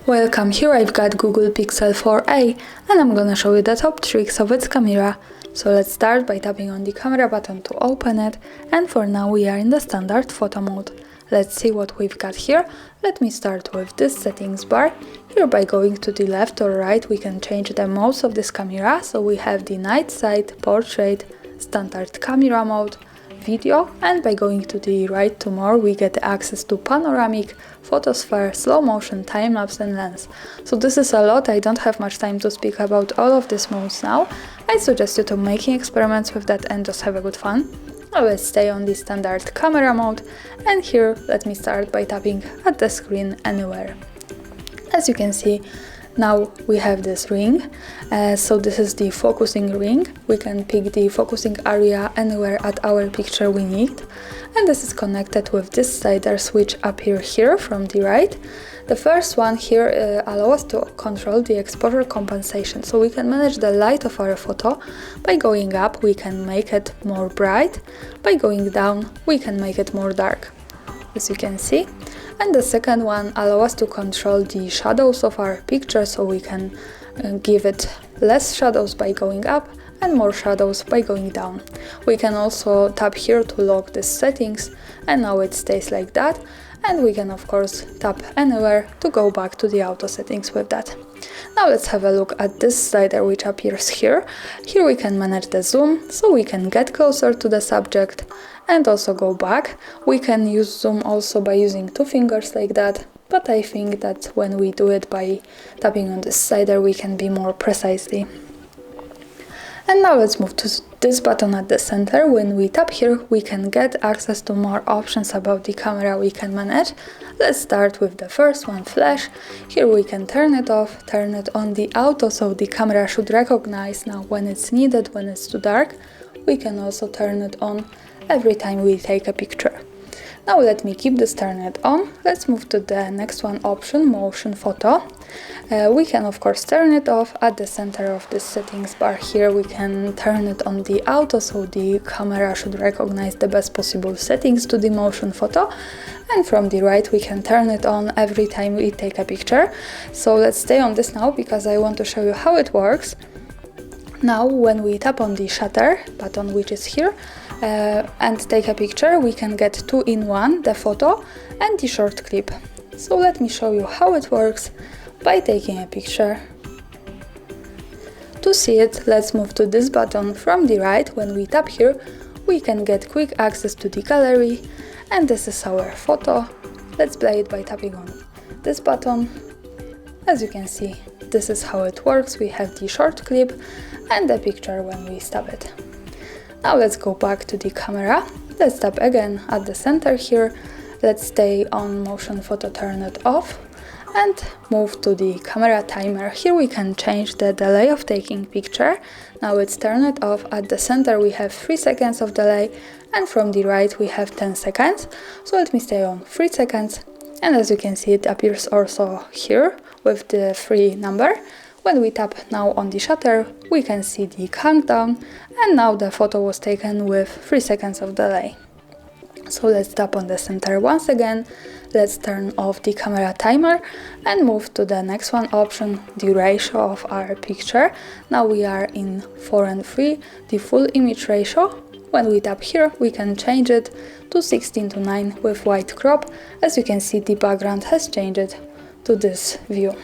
Welcome, here I've got Google Pixel 4a and I'm gonna show you the top tricks of its camera. So let's start by tapping on the camera button to open it, and for now we are in the standard photo mode. Let's see what we've got here. Let me start with this settings bar. Here by going to the left or right we can change the modes of this camera. So we have the night sight, portrait, standard camera mode, video, and by going to the right to more we get access to panoramic, photosphere, slow motion, time-lapse and lens. So this is a lot, I don't have much time to speak about all of these modes now. I suggest you to making experiments with that and just have a good fun. Now let's stay on the standard camera mode, and here let me start by tapping at the screen anywhere. As you can see, now we have this ring, so this is the focusing ring. We can pick the focusing area anywhere at our picture we need, and this is connected with this slider switch appear here from the right. The first one here allows us to control the exposure compensation, so we can manage the light of our photo. By going up we can make it more bright, by going down we can make it more dark, as you can see. And the second one allows us to control the shadows of our picture, so we can give it less shadows by going up and more shadows by going down. We can also tap here to lock the settings, and now it stays like that. And we can of course tap anywhere to go back to the auto settings with that. Now let's have a look at this slider which appears here. Here we can manage the zoom, so we can get closer to the subject and also go back. We can use zoom also by using two fingers like that, but I think that when we do it by tapping on this slider we can be more precisely. And now let's move to this button at the center. When we tap here we can get access to more options about the camera we can manage. Let's start with the first one, flash. Here we can turn it off, turn it on the auto, so the camera should recognize now when it's needed, when it's too dark. We can also turn it on every time we take a picture. Now let me keep this turned on. Let's move to the next one option, motion photo. We can of course turn it off. At the center of this settings bar here we can turn it on the auto, so the camera should recognize the best possible settings to the motion photo. And from the right we can turn it on every time we take a picture. So let's stay on this now because I want to show you how it works. Now when we tap on the shutter button, which is here, and take a picture, we can get two in one, the photo and the short clip. So let me show you how it works by taking a picture. To see it, let's move to this button from the right. When we tap here, we can get quick access to the gallery, and this is our photo. Let's play it by tapping on this button. As you can see, this is how it works. We have the short clip and the picture when we stop it. Now let's go back to the camera. Let's tap again at the center here. Let's stay on motion photo, turn it off, and move to the camera timer. Here we can change the delay of taking picture. Now let's turn it off. At the center we have 3 seconds of delay, and from the right we have 10 seconds. So let me stay on 3 seconds, and as you can see it appears also here with the 3 number. When we tap now on the shutter, we can see the countdown, and now the photo was taken with 3 seconds of delay. So let's tap on the center once again. Let's turn off the camera timer and move to the next one option, the ratio of our picture. Now we are in 4:3, the full image ratio. When we tap here, we can change it to 16:9 with white crop. As you can see, the background has changed to this view.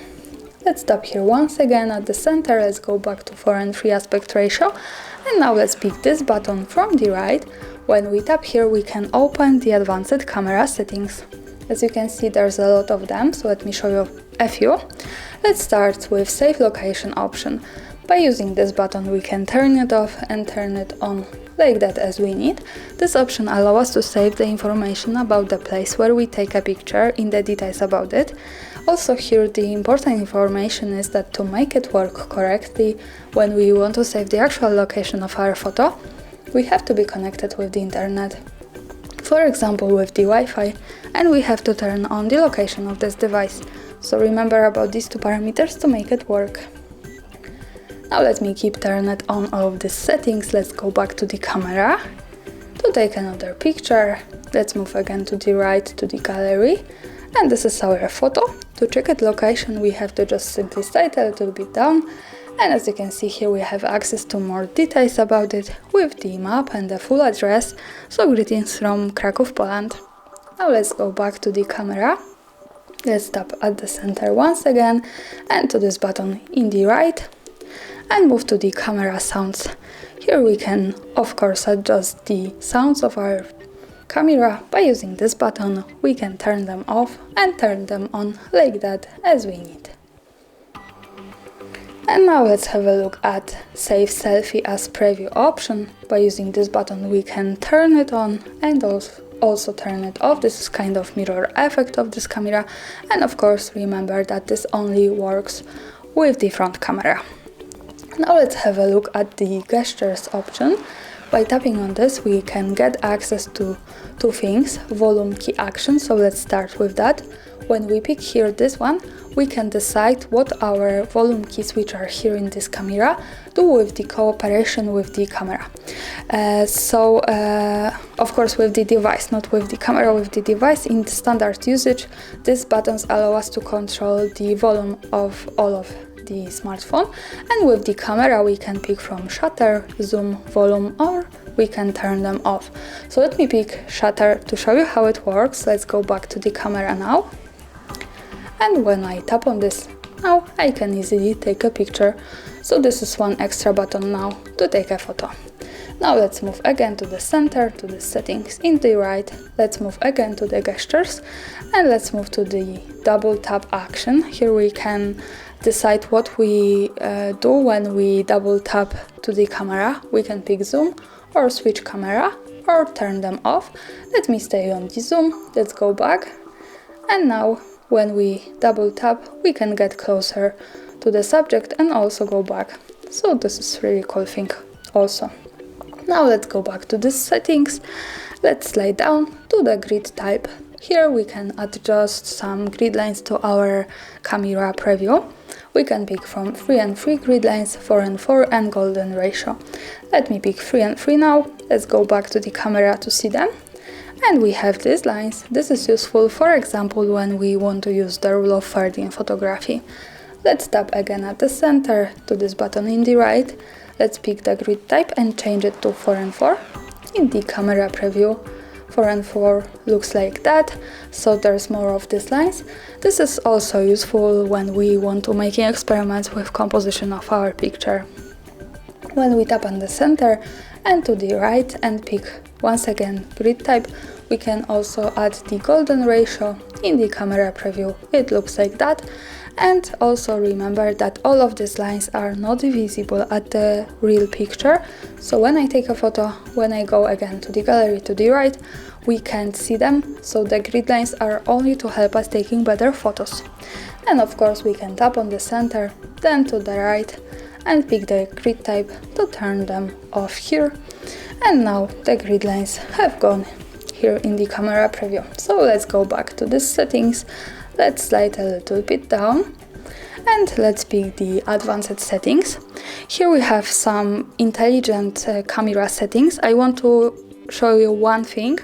Let's tap here once again at the center. Let's go back to 4:3 aspect ratio, and now let's pick this button from the right. When we tap here we can open the advanced camera settings. As you can see there's a lot of them, so let me show you a few. Let's start with save location option. By using this button we can turn it off and turn it on like that as we need. This option allows us to save the information about the place where we take a picture in the details about it. Also here the important information is that to make it work correctly, when we want to save the actual location of our photo, we have to be connected with the internet. For example with the Wi-Fi, and we have to turn on the location of this device. So remember about these two parameters to make it work. Now let me keep turning on all of these settings. Let's go back to the camera. to take another picture. Let's move again to the right to the gallery, and this is our photo. To check its location, we have to just simply slide a little bit down, and as you can see here, we have access to more details about it with the map and the full address. So greetings from Kraków, Poland. Now let's go back to the camera. Let's tap at the center once again and to this button in the right, and move to the camera sounds. Here we can of course adjust the sounds of our camera by using this button. We can turn them off and turn them on like that as we need. And now let's have a look at Save Selfie as Preview option. By using this button we can turn it on and also turn it off. This is kind of mirror effect of this camera, and of course remember that this only works with the front camera. Now let's have a look at the gestures option. By tapping on this we can get access to two things, volume key action. So let's start with that. When we pick here this one, we can decide what our volume keys, which are here in this camera, do with the cooperation with the camera. Of course with the device, not with the camera, with the device. In standard usage, these buttons allow us to control the volume of all of the smartphone, and with the camera we can pick from shutter, zoom, volume, or we can turn them off. So let me pick shutter to show you how it works. Let's go back to the camera now, and when I tap on this, now I can easily take a picture. So this is one extra button now to take a photo. Now let's move again to the center, to the settings in the right. Let's move again to the gestures, and let's move to the double tap action. Here we can decide what we do when we double tap to the camera. We can pick zoom or switch camera or turn them off. Let me stay on the zoom. Let's go back, and now when we double tap we can get closer to the subject and also go back. So this is really cool thing also. Now let's go back to the settings. Let's slide down to the grid type. Here we can adjust some grid lines to our camera preview. We can pick from 3 and 3 grid lines, 4 and 4, and golden ratio. Let me pick 3 and 3 now. Let's go back to the camera to see them. And we have these lines. This is useful, for example, when we want to use the rule of thirds in photography. Let's tap again at the center to this button in the right. Let's pick the grid type and change it to 4 and 4. In the camera preview, 4 and 4 looks like that, so there's more of these lines. This is also useful when we want to make experiments with composition of our picture. When we tap on the center and to the right and pick once again grid type, we can also add the golden ratio. In the camera preview it looks like that. And also remember that all of these lines are not visible at the real picture. So when I take a photo, when I go again to the gallery to the right, we can't see them. So the grid lines are only to help us taking better photos. And of course we can tap on the center, then to the right, and pick the grid type to turn them off here. And now the grid lines have gone here in the camera preview. So let's go back to the settings. Let's slide a little bit down and let's pick the advanced settings. Here we have some intelligent camera settings. I want to show you one thing,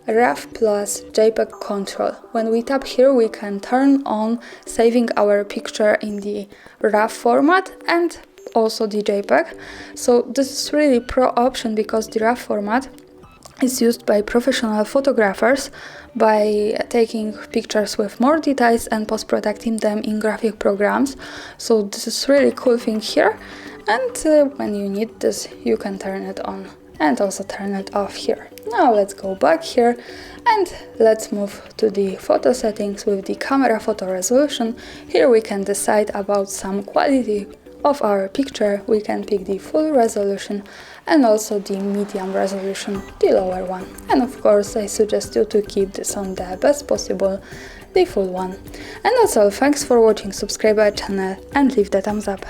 RAW plus JPEG control. When we tap here we can turn on saving our picture in the RAW format and also the JPEG. So this is really pro option because the RAW format is used by professional photographers by taking pictures with more details and post-producing them in graphic programs. So this is really cool thing here, and when you need this you can turn it on and also turn it off here. Now let's go back here and let's move to the photo settings with the camera photo resolution. Here we can decide about some quality of our picture. We can pick the full resolution and also the medium resolution, the lower one. And of course I suggest you to keep this on the best possible, the full one. And that's all. Thanks for watching, subscribe our channel and leave the thumbs up.